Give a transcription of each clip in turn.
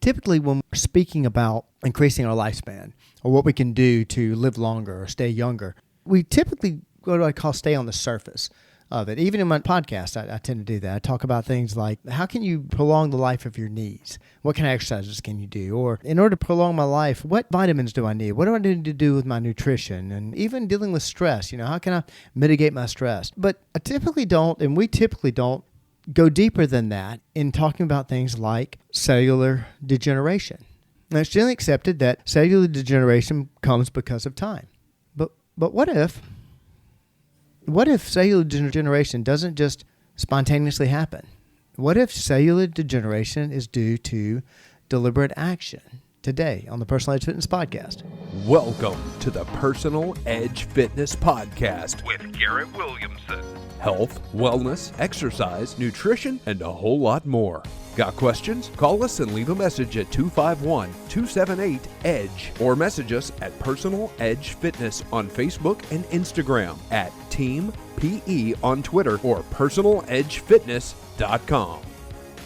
Typically, when we're speaking about increasing our lifespan or what we can do to live longer or stay younger, we typically go to what I call stay on the surface of it. Even in my podcast, I tend to do that. I talk about things like, how can you prolong the life of your knees? What kind of exercises can you do? Or in order to prolong my life, what vitamins do I need? What do I need to do with my nutrition? And even dealing with stress, how can I mitigate my stress? But I typically don't, and we typically don't, go deeper than that in talking about things like cellular degeneration. Now, it's generally accepted that cellular degeneration comes because of time. But what if cellular degeneration doesn't just spontaneously happen? What if cellular degeneration is due to deliberate action? Today on the Personal Edge Fitness Podcast. Welcome to the Personal Edge Fitness Podcast with Garrett Williamson. Health, wellness, exercise, nutrition, and a whole lot more. Got questions? Call us and leave a message at 251-278-EDGE or message us at Personal Edge Fitness on Facebook and Instagram, at Team PE on Twitter, or personaledgefitness.com.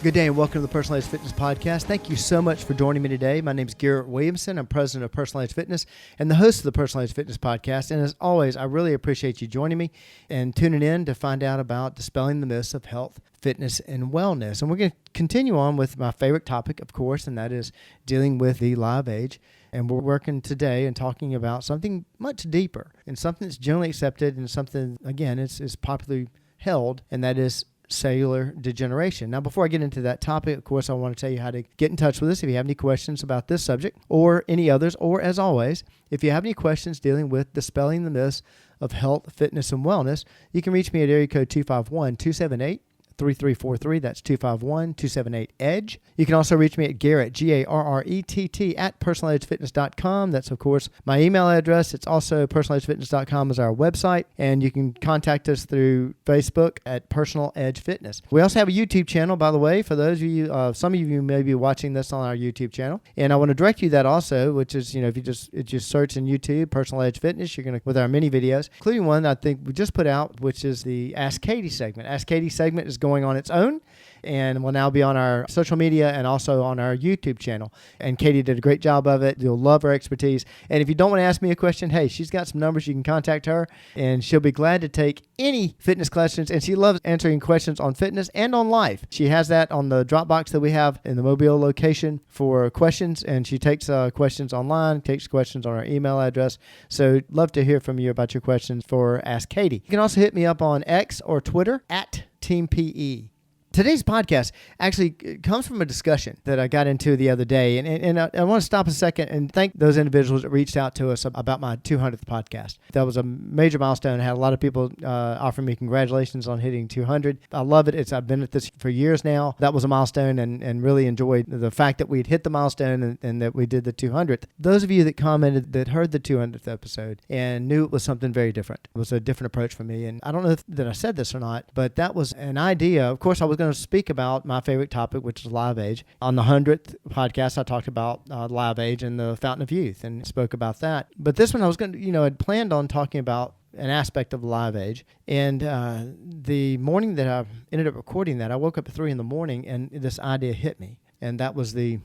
Good day and welcome to the Personal Edge Fitness Podcast. Thank you so much for joining me today. My name is Garrett Williamson. I'm president of Personal Edge Fitness and the host of the Personal Edge Fitness Podcast. And as always, I really appreciate you joining me and tuning in to find out about dispelling the myths of health, fitness, and wellness. And we're going to continue on with my favorite topic, of course, and that is dealing with the live age. And we're working today and talking about something much deeper and something that's generally accepted and something, again, is popularly held, and that is cellular degeneration. Now, before I get into that topic, of course, I want to tell you how to get in touch with us if you have any questions about this subject or any others, or as always, if you have any questions dealing with dispelling the myths of health, fitness, and wellness, you can reach me at area code 251-278-3343. That's 251-278-EDGE. You can also reach me at Garrett, Garrett, at personaledgefitness.com. That's, of course, my email address. It's also personaledgefitness.com is our website, and you can contact us through Facebook at Personal Edge Fitness. We also have a YouTube channel, by the way, for those of you, some of you may be watching this on our YouTube channel, and I want to direct you that also, which is, if you just search in YouTube, Personal Edge Fitness, you're going to, with our mini videos, including one I think we just put out, which is the Ask Katie segment. Ask Katie segment is going on its own and will now be on our social media and also on our YouTube channel. And Katie did a great job of it. You'll love her expertise. And if you don't want to ask me a question, hey, she's got some numbers. You can contact her, and she'll be glad to take any fitness questions. And she loves answering questions on fitness and on life. She has that on the Dropbox that we have in the Mobile location for questions, and she takes questions online, takes questions on our email address. So love to hear from you about your questions for Ask Katie. You can also hit me up on X or Twitter at Team PE. Today's podcast actually comes from a discussion that I got into the other day, and I want to stop a second and thank those individuals that reached out to us about my 200th podcast. That was a major milestone. I had a lot of people offer me congratulations on hitting 200. I love it. I've been at this for years now. That was a milestone, and really enjoyed the fact that we'd hit the milestone and that we did the 200th. Those of you that commented that heard the 200th episode and knew it was something very different. It was a different approach for me, and I don't know that I said this or not, but that was an idea. Of course, I was going to speak about my favorite topic, which is live age. On the 100th podcast, I talked about live age and the fountain of youth and spoke about that. But this one I was going to, had planned on talking about an aspect of live age. And the morning that I ended up recording that, I woke up at 3 a.m. and this idea hit me. And that was the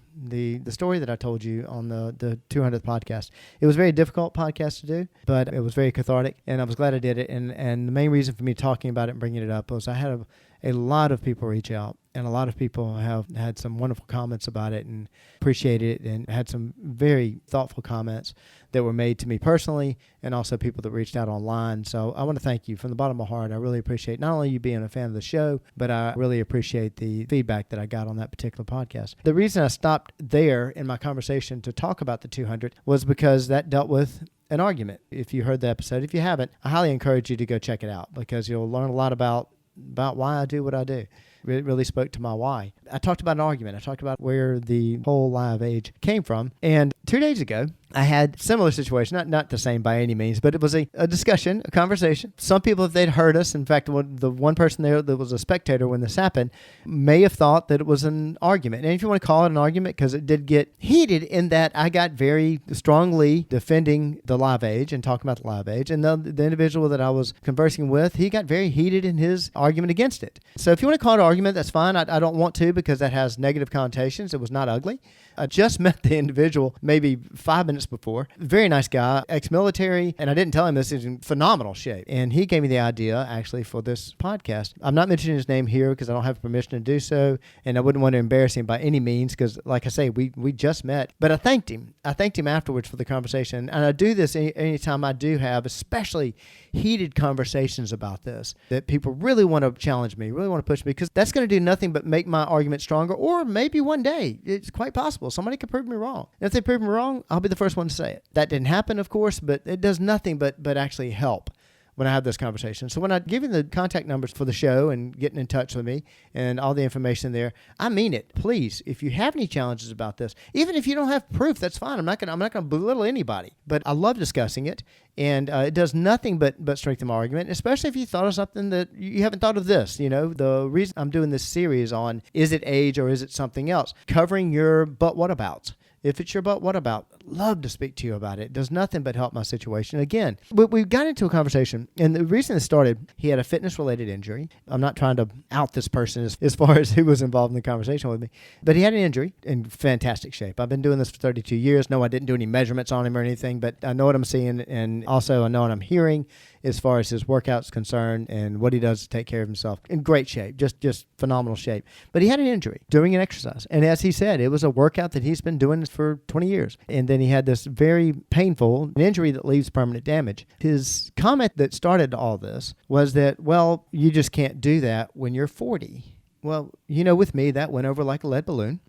story that I told you on the 200th podcast. It was a very difficult podcast to do, but it was very cathartic, and I was glad I did it. And the main reason for me talking about it and bringing it up was I had a lot of people reach out, and a lot of people have had some wonderful comments about it and appreciated it, and had some very thoughtful comments that were made to me personally, and also people that reached out online. So I want to thank you from the bottom of my heart. I really appreciate not only you being a fan of the show, but I really appreciate the feedback that I got on that particular podcast. The reason I stopped there in my conversation to talk about the 200 was because that dealt with an argument. If you heard the episode, if you haven't, I highly encourage you to go check it out, because you'll learn a lot about why I do what I do. It really spoke to my why. I talked about an argument. I talked about where the whole live age came from. And 2 days ago, I had a similar situation, not the same by any means, but it was a discussion, a conversation. Some people, if they'd heard us, in fact, the one person there that was a spectator when this happened, may have thought that it was an argument. And if you want to call it an argument, because it did get heated in that I got very strongly defending the live age and talking about the live age. And the individual that I was conversing with, he got very heated in his argument against it. So if you want to call it an argument, that's fine. I don't want to, because that has negative connotations. It was not ugly. I just met the individual maybe 5 minutes before. Very nice guy, ex-military, and I didn't tell him this. He's in phenomenal shape. And he gave me the idea, actually, for this podcast. I'm not mentioning his name here because I don't have permission to do so, and I wouldn't want to embarrass him by any means because, like I say, we just met. But I thanked him. I thanked him afterwards for the conversation, and I do this anytime I do have, especially heated conversations about this, that people really want to challenge me, really want to push me, because that's going to do nothing but make my argument stronger, or maybe one day, it's quite possible, somebody could prove me wrong. And if they prove me wrong, I'll be the first one to say it. That didn't happen, of course, but it does nothing but actually help when I have this conversation. So when I give you the contact numbers for the show and getting in touch with me and all the information there, I mean it. Please, if you have any challenges about this, even if you don't have proof, that's fine. I'm not gonna belittle anybody. But I love discussing it, and it does nothing but strengthen my argument, especially if you thought of something that you haven't thought of this. You know, the reason I'm doing this series on is it age or is it something else, covering your but what abouts. If it's your but what about, love to speak to you about it. It does nothing but help my situation. Again, we got into a conversation, and the reason it started, he had a fitness-related injury. I'm not trying to out this person as far as who was involved in the conversation with me, but he had an injury in fantastic shape. I've been doing this for 32 years. No, I didn't do any measurements on him or anything, but I know what I'm seeing, and also I know what I'm hearing as far as his workouts concerned and what he does to take care of himself. In great shape, just phenomenal shape. But he had an injury during an exercise. And as he said, it was a workout that he's been doing for 20 years. And then he had this very painful injury that leaves permanent damage. His comment that started all this was that, well, you just can't do that when you're 40. Well, you know, with me, that went over like a lead balloon.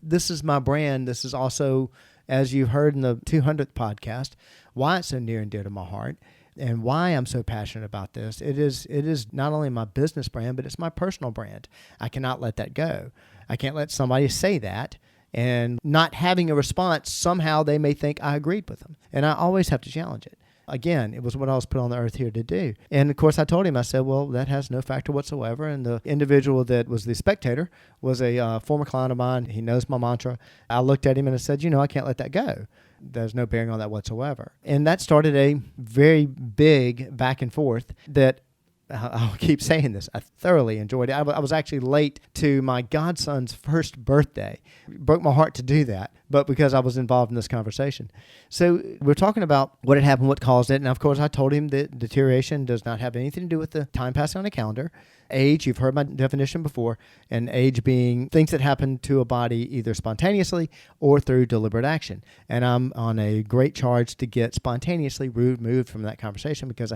This is my brand. This is also, as you heard in the 200th podcast, why it's so near and dear to my heart. And why I'm so passionate about this. It is not only my business brand, but it's my personal brand. I cannot let that go. I can't let somebody say that, and not having a response, somehow they may think I agreed with them. And I always have to challenge it. Again, it was what I was put on the earth here to do. And of course, I told him, I said, well, that has no factor whatsoever. And the individual that was the spectator was a former client of mine. He knows my mantra. I looked at him and I said, I can't let that go. There's no bearing on that whatsoever. And that started a very big back and forth that I'll keep saying this. I thoroughly enjoyed it. I was actually late to my godson's first birthday. It broke my heart to do that, but because I was involved in this conversation. So we're talking about what had happened, what caused it. And of course, I told him that deterioration does not have anything to do with the time passing on a calendar. Age, you've heard my definition before, and age being things that happen to a body either spontaneously or through deliberate action. And I'm on a great charge to get spontaneously removed from that conversation because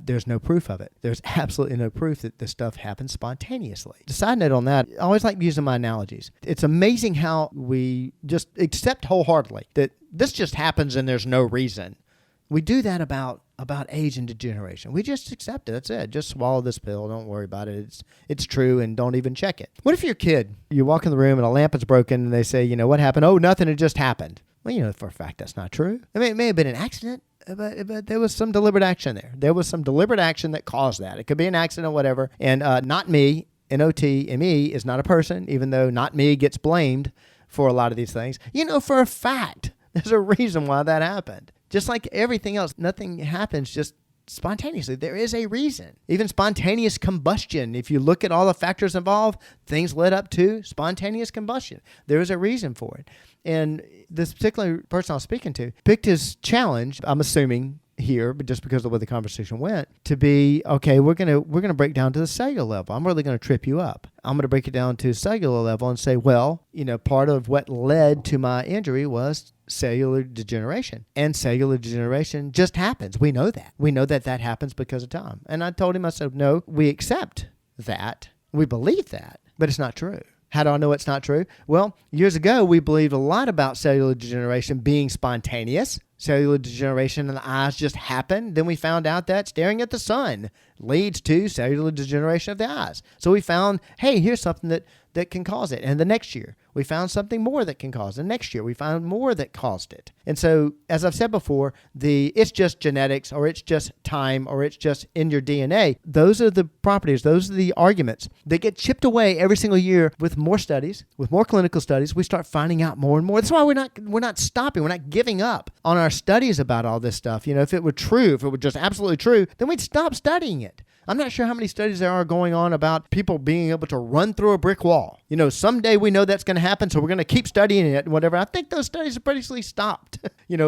there's no proof of it. There's absolutely no proof that this stuff happens spontaneously. The side note on that, I always like using my analogies. It's amazing how we just accept wholeheartedly that this just happens and there's no reason. We do that about age and degeneration. We just accept it. That's it. Just swallow this pill. Don't worry about it. It's true, and don't even check it. What if you're a kid? You walk in the room and a lamp is broken, and they say, what happened? Oh, nothing. It just happened. Well, for a fact that's not true. I mean, it may have been an accident, but there was some deliberate action there. There was some deliberate action that caused that. It could be an accident or whatever. And not me, N-O-T-M-E, is not a person, even though not me gets blamed for a lot of these things. For a fact, there's a reason why that happened. Just like everything else, nothing happens just spontaneously. There is a reason. Even spontaneous combustion, if you look at all the factors involved, things led up to spontaneous combustion. There is a reason for it. And this particular person I was speaking to picked his challenge, I'm assuming here, but just because of the way the conversation went, to be, okay, we're gonna break down to the cellular level. I'm really going to trip you up. I'm going to break it down to cellular level and say, well, part of what led to my injury was cellular degeneration. And cellular degeneration just happens. We know that. We know that happens because of time. And I told him, I said, no, we accept that. We believe that, but it's not true. How do I know it's not true? Well, years ago, we believed a lot about cellular degeneration being spontaneous. Cellular degeneration in the eyes just happened. Then we found out that staring at the sun leads to cellular degeneration of the eyes. So we found, hey, here's something that can cause it. And the next year, we found something more that can cause it. And next year, we found more that caused it. And so, as I've said before, it's just genetics, or it's just time, or it's just in your DNA. Those are the properties, those are the arguments that get chipped away every single year with more studies, with more clinical studies. We start finding out more and more. That's why we're not stopping. We're not giving up on our studies about all this stuff. If it were true, if it were just absolutely true, then we'd stop studying it. I'm not sure how many studies there are going on about people being able to run through a brick wall. Someday we know that's going to happen, so we're going to keep studying it and whatever. I think those studies have basically stopped,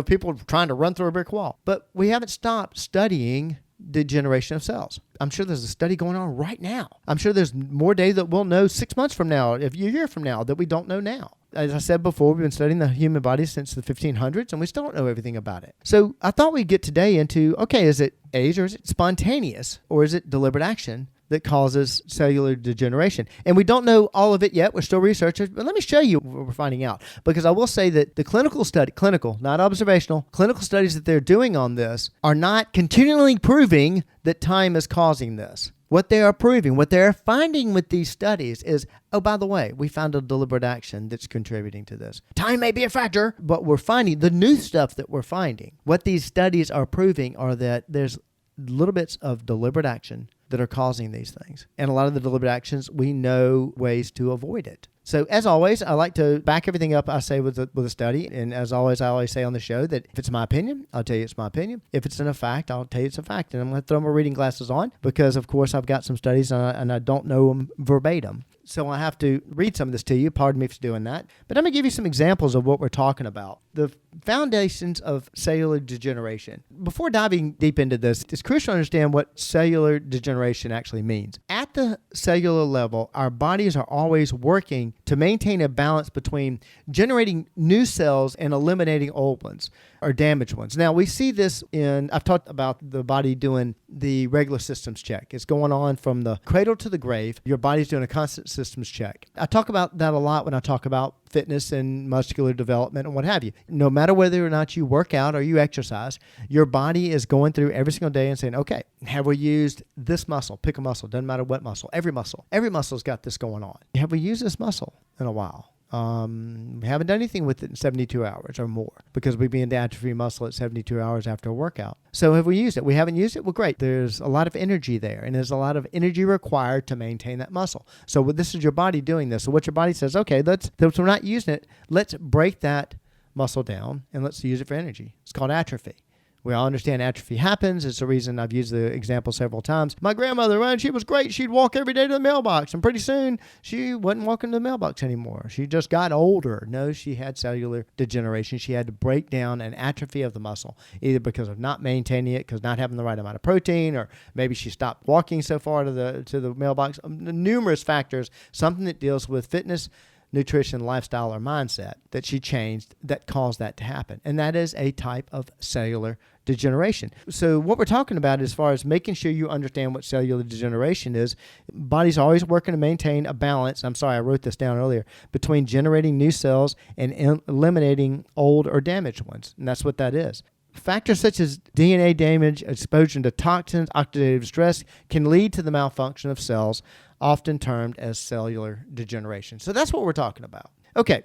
people trying to run through a brick wall. But we haven't stopped studying degeneration of cells. I'm sure there's a study going on right now. I'm sure there's more data that we'll know 6 months from now, a year from now, that we don't know now. As I said before, we've been studying the human body since the 1500s, and we still don't know everything about it. So I thought we'd get today into, okay, is it age or is it spontaneous or is it deliberate action that causes cellular degeneration? And we don't know all of it yet. We're still researchers, but let me show you what we're finding out. Because I will say that the clinical, not observational, clinical studies that they're doing on this are not continually proving that time is causing this. What they are proving, what they're finding with these studies is, oh, by the way, we found a deliberate action that's contributing to this. Time may be a factor, but we're finding the new stuff that we're finding. What these studies are proving are that there's little bits of deliberate action that are causing these things. And a lot of the deliberate actions, we know ways to avoid it. So as always, I like to back everything up I say with a study. And as always, I always say on the show that if it's my opinion, I'll tell you it's my opinion. If it's a fact, I'll tell you it's a fact. And I'm going to throw my reading glasses on because, of course, I've got some studies and I don't know them verbatim. So I have to read some of this to you. Pardon me for doing that. But I'm going to give you some examples of what we're talking about. The foundations of cellular degeneration. Before diving deep into this, it's crucial to understand what cellular degeneration actually means. At the cellular level, our bodies are always working to maintain a balance between generating new cells and eliminating old ones or damaged ones. Now, we see this I've talked about the body doing the regular systems check. It's going on from the cradle to the grave. Your body's doing a constant systems check. I talk about that a lot when I talk about fitness and muscular development and what have you. No matter whether or not you work out or you exercise, your body is going through every single day and saying, okay, have we used this muscle? Pick a muscle. Doesn't matter what muscle. Every muscle's got this going on. Have we used this muscle in a while? We haven't done anything with it in 72 hours or more because we begin to atrophy muscle at 72 hours after a workout. So have we used it? We haven't used it? Well, great. There's a lot of energy there, and there's a lot of energy required to maintain that muscle. So this is your body doing this. So what your body says, okay, since we're not using it, let's break that muscle down and let's use it for energy. It's called atrophy. We all understand atrophy happens. It's the reason I've used the example several times. My grandmother, she was great. She'd walk every day to the mailbox, and pretty soon she wasn't walking to the mailbox anymore. She just got older. No, she had cellular degeneration. She had to break down an atrophy of the muscle, either because of not maintaining it, because not having the right amount of protein, or maybe she stopped walking so far to the mailbox. Numerous factors, something that deals with fitness, nutrition, lifestyle, or mindset that she changed that caused that to happen. And that is a type of cellular degeneration. So what we're talking about as far as making sure you understand what cellular degeneration is, body's always working to maintain a balance, I'm sorry, I wrote this down earlier, between generating new cells and eliminating old or damaged ones. And that's what that is. Factors such as DNA damage, exposure to toxins, oxidative stress can lead to the malfunction of cells, often termed as cellular degeneration. So that's what we're talking about. Okay,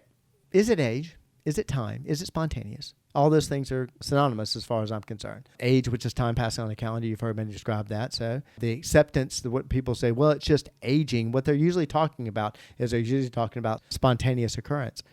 is it age? Is it time? Is it spontaneous? All those things are synonymous as far as I'm concerned. Age, which is time passing on a calendar, you've heard me describe that. So the acceptance, what people say, well, it's just aging. What they're usually talking about is they're usually talking about spontaneous occurrence.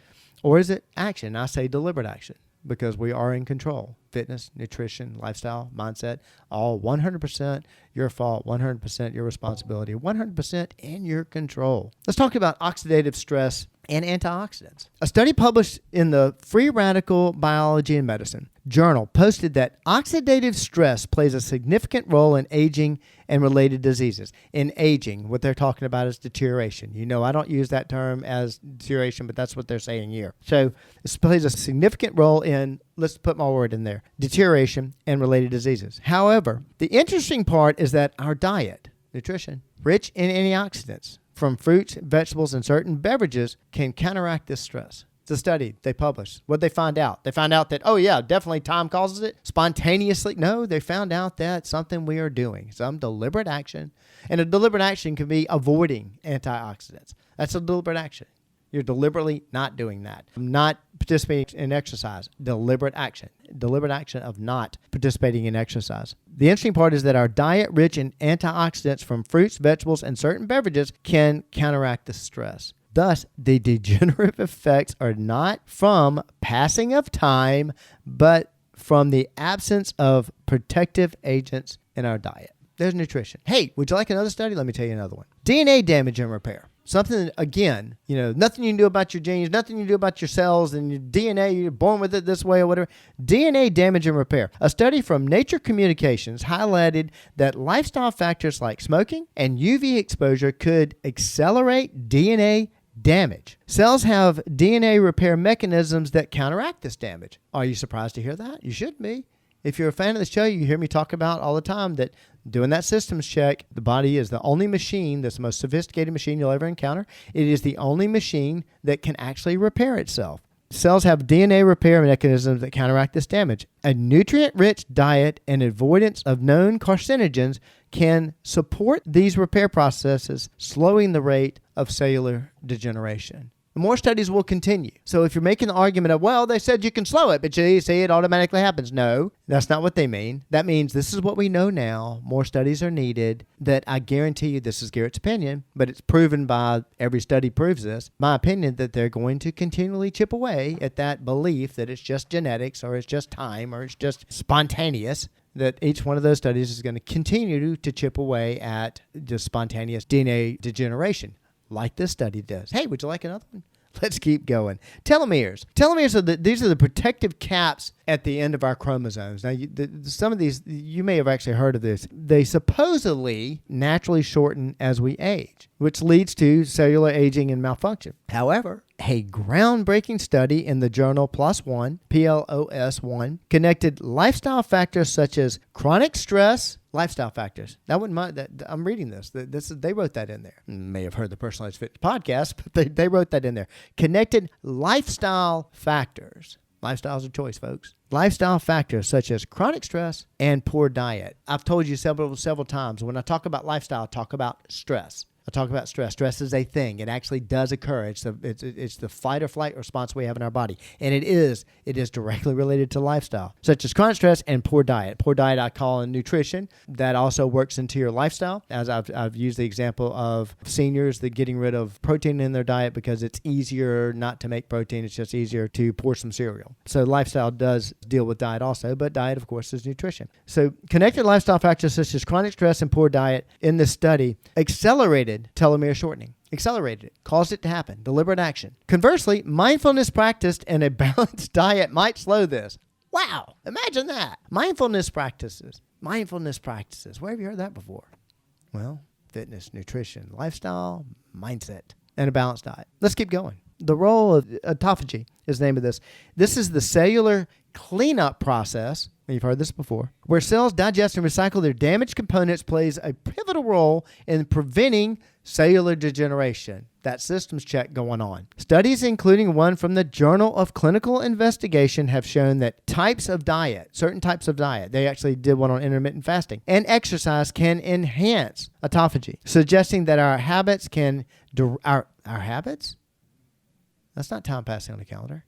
Or is it action? I say deliberate action, because we are in control. Fitness, nutrition, lifestyle, mindset, all 100% your fault, 100% your responsibility, 100% in your control. Let's talk about oxidative stress and antioxidants. A study published in the Free Radical Biology and Medicine journal posted that oxidative stress plays a significant role in aging and related diseases. In aging, what they're talking about is deterioration. I don't use that term as deterioration, but that's what they're saying here. So this plays a significant role in, let's put my word in there, deterioration and related diseases. However, the interesting part is that our diet, nutrition, rich in antioxidants from fruits, vegetables, and certain beverages can counteract this stress. The study they published, what they find out? They found out that, oh yeah, definitely time causes it. Spontaneously, no, they found out that something we are doing, some deliberate action. And a deliberate action can be avoiding antioxidants. That's a deliberate action. You're deliberately not doing that. Not participating in exercise. Deliberate action. Deliberate action of not participating in exercise. The interesting part is that our diet rich in antioxidants from fruits, vegetables, and certain beverages can counteract the stress. Thus, the degenerative effects are not from passing of time, but from the absence of protective agents in our diet. There's nutrition. Hey, would you like another study? Let me tell you another one. DNA damage and repair. Something, again, nothing you can do about your genes, nothing you can do about your cells and your DNA, you're born with it this way or whatever. DNA damage and repair. A study from Nature Communications highlighted that lifestyle factors like smoking and UV exposure could accelerate DNA damage. Cells have DNA repair mechanisms that counteract this damage. Are you surprised to hear that? You should be. If you're a fan of the show, you hear me talk about all the time that doing that systems check, the body is the only machine that's the most sophisticated machine you'll ever encounter. It is the only machine that can actually repair itself. Cells have DNA repair mechanisms that counteract this damage. A nutrient-rich diet and avoidance of known carcinogens can support these repair processes, slowing the rate of cellular degeneration. More studies will continue. So if you're making the argument of, well, they said you can slow it, but you see it automatically happens. No, that's not what they mean. That means this is what we know now. More studies are needed. That I guarantee you, this is Garrett's opinion, but it's proven by every study proves this. My opinion that they're going to continually chip away at that belief that it's just genetics or it's just time or it's just spontaneous. That each one of those studies is going to continue to chip away at the spontaneous DNA degeneration. Like this study does. Hey, would you like another one? Let's keep going. Telomeres. Telomeres these are the protective caps at the end of our chromosomes. Now, some of these, you may have actually heard of this. They supposedly naturally shorten as we age, which leads to cellular aging and malfunction. However, a groundbreaking study in the journal PLOS One, connected lifestyle factors such as chronic stress, lifestyle factors. I wouldn't mind that. I'm reading this. They wrote that in there. You may have heard the Personalized Fitness podcast, but they wrote that in there. Connected lifestyle factors. Lifestyle's a choice, folks. Lifestyle factors such as chronic stress and poor diet. I've told you several times, when I talk about lifestyle, I talk about stress. I talk about stress. Stress is a thing. It actually does occur. It's the fight or flight response we have in our body. And it is directly related to lifestyle, such as chronic stress and poor diet. Poor diet I call in nutrition. That also works into your lifestyle. As I've used the example of seniors that getting rid of protein in their diet because it's easier not to make protein. It's just easier to pour some cereal. So lifestyle does deal with diet also, but diet, of course, is nutrition. So connected lifestyle factors such as chronic stress and poor diet in this study accelerated telomere shortening. Accelerated it, caused it to happen, deliberate action. Conversely, mindfulness practiced and a balanced diet might slow this. Wow, imagine that. Mindfulness practices. Where have you heard that before? Well, fitness, nutrition, lifestyle, mindset, and a balanced diet. Let's keep going. The role of autophagy is the name of this. This is the cellular cleanup process. You've heard this before, where cells digest and recycle their damaged components, plays a pivotal role in preventing cellular degeneration. That systems check going on. Studies, including one from the Journal of Clinical Investigation, have shown that certain types of diet, they actually did one on intermittent fasting, and exercise can enhance autophagy, suggesting that our habits can, our habits? That's not time passing on the calendar.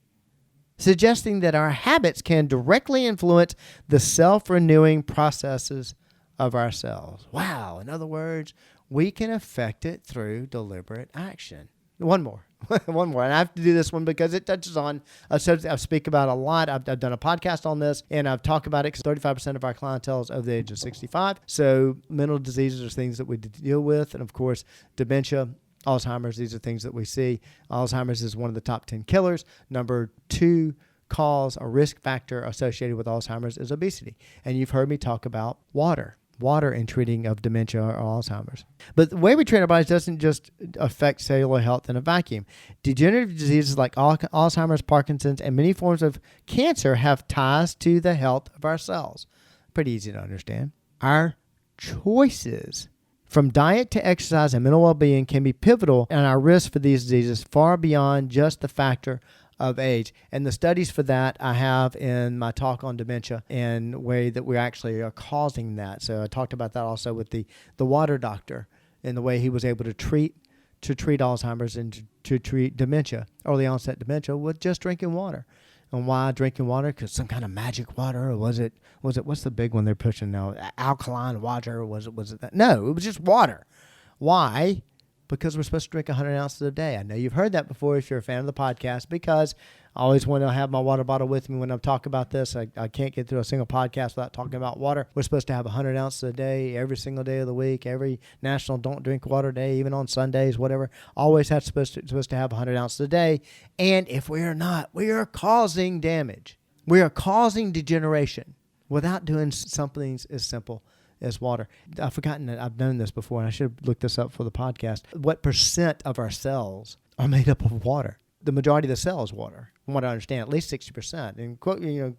Suggesting that our habits can directly influence the self-renewing processes of our cells. Wow. In other words, we can affect it through deliberate action. One more. And I have to do this one because it touches on a subject I speak about a lot. I've done a podcast on this, and I've talked about it because 35% of our clientele is over the age of 65. So mental diseases are things that we deal with. And, of course, dementia, Alzheimer's, these are things that we see. Alzheimer's is one of the top 10 killers. Number 2 cause or risk factor associated with Alzheimer's is obesity. And you've heard me talk about water in treating of dementia or Alzheimer's. But the way we treat our bodies doesn't just affect cellular health in a vacuum. Degenerative diseases like Alzheimer's, Parkinson's, and many forms of cancer have ties to the health of our cells. Pretty easy to understand. Our choices from diet to exercise and mental well-being can be pivotal in our risk for these diseases far beyond just the factor of age. And the studies for that I have in my talk on dementia and the way that we actually are causing that. So I talked about that also with the water doctor and the way he was able to treat Alzheimer's and to treat dementia, early onset dementia, with just drinking water. And why drinking water? Because some kind of magic water, or was it what's the big one they're pushing now? Alkaline water, or was it that? No, it was just water. Why? Because we're supposed to drink 100 ounces a day. I know you've heard that before if you're a fan of the podcast, because I always want to have my water bottle with me when I'm talking about this. I can't get through a single podcast without talking about water. We're supposed to have 100 ounces a day every single day of the week, every National Don't Drink Water Day, even on Sundays, whatever. Always supposed to have 100 ounces a day. And if we are not, we are causing damage. We are causing degeneration without doing something as simple as water. I've forgotten that I've known this before, and I should have looked this up for the podcast. What percent of our cells are made up of water? The majority of the cell is water, from what I understand, at least 60%. And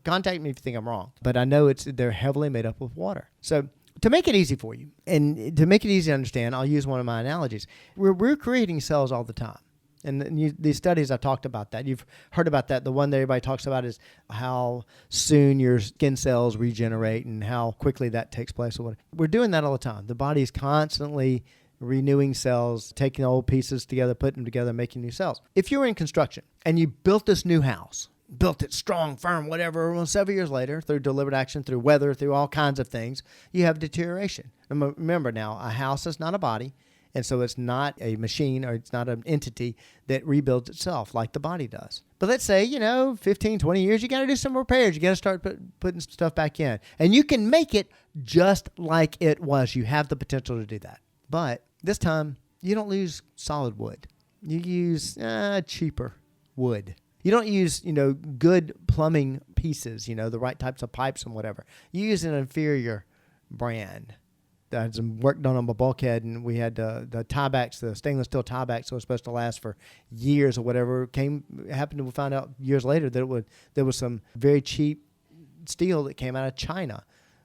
contact me if you think I'm wrong. But I know they're heavily made up of water. So to make it easy for you, and to make it easy to understand, I'll use one of my analogies. We're creating cells all the time. And these studies, I've talked about that. You've heard about that. The one that everybody talks about is how soon your skin cells regenerate and how quickly that takes place. We're doing that all the time. The body's constantly renewing cells, taking old pieces together, putting them together, making new cells. If you were in construction and you built this new house, built it strong, firm, whatever, well, several years later, through deliberate action, through weather, through all kinds of things, you have deterioration. And remember now, a house is not a body. And so it's not a machine, or it's not an entity that rebuilds itself like the body does. But let's say, 15, 20 years, you got to do some repairs. You got to start putting stuff back in. And you can make it just like it was. You have the potential to do that. But this time, you don't use solid wood. You use cheaper wood. You don't use, good plumbing pieces, the right types of pipes and whatever. You use an inferior brand. I had some work done on my bulkhead, and we had the tiebacks, the stainless steel tiebacks that were supposed to last for years or whatever. Happened to find out years later that there was some very cheap steel that came out of China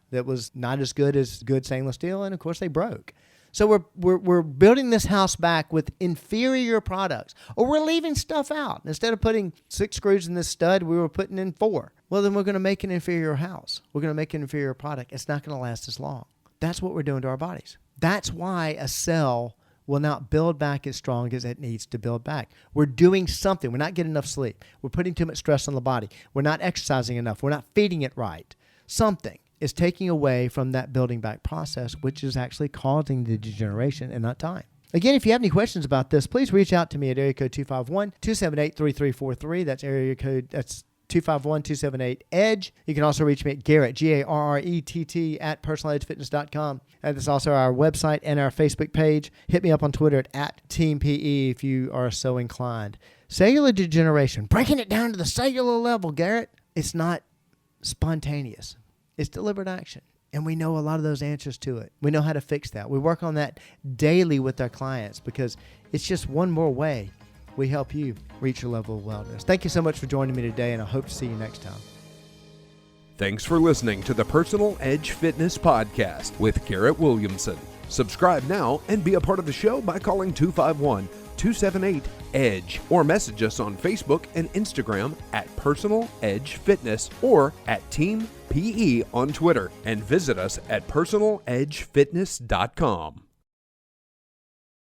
that was not as good as good stainless steel, and of course they broke. So we're building this house back with inferior products, or we're leaving stuff out. Instead of putting 6 screws in this stud, we were putting in 4. Well, then we're going to make an inferior house. We're going to make an inferior product. It's not going to last as long. That's what we're doing to our bodies. That's why a cell will not build back as strong as it needs to build back. We're doing something. We're not getting enough sleep. We're putting too much stress on the body. We're not exercising enough. We're not feeding it right. Something is taking away from that building back process, which is actually causing the degeneration and not time. Again, if you have any questions about this, please reach out to me at area code 251-278-3343. That's area code, that's 251-278-EDGE. You can also reach me at Garrett, Garrett, at personaledgefitness.com. And that's also our website and our Facebook page. Hit me up on Twitter at TeamPE if you are so inclined. Cellular degeneration, breaking it down to the cellular level, Garrett. It's not spontaneous. It's deliberate action. And we know a lot of those answers to it. We know how to fix that. We work on that daily with our clients because it's just one more way we help you reach your level of wellness. Thank you so much for joining me today, and I hope to see you next time. Thanks for listening to the Personal Edge Fitness Podcast with Garrett Williamson. Subscribe now and be a part of the show by calling 251-278-EDGE or message us on Facebook and Instagram at Personal Edge Fitness or at Team PE on Twitter, and visit us at personaledgefitness.com.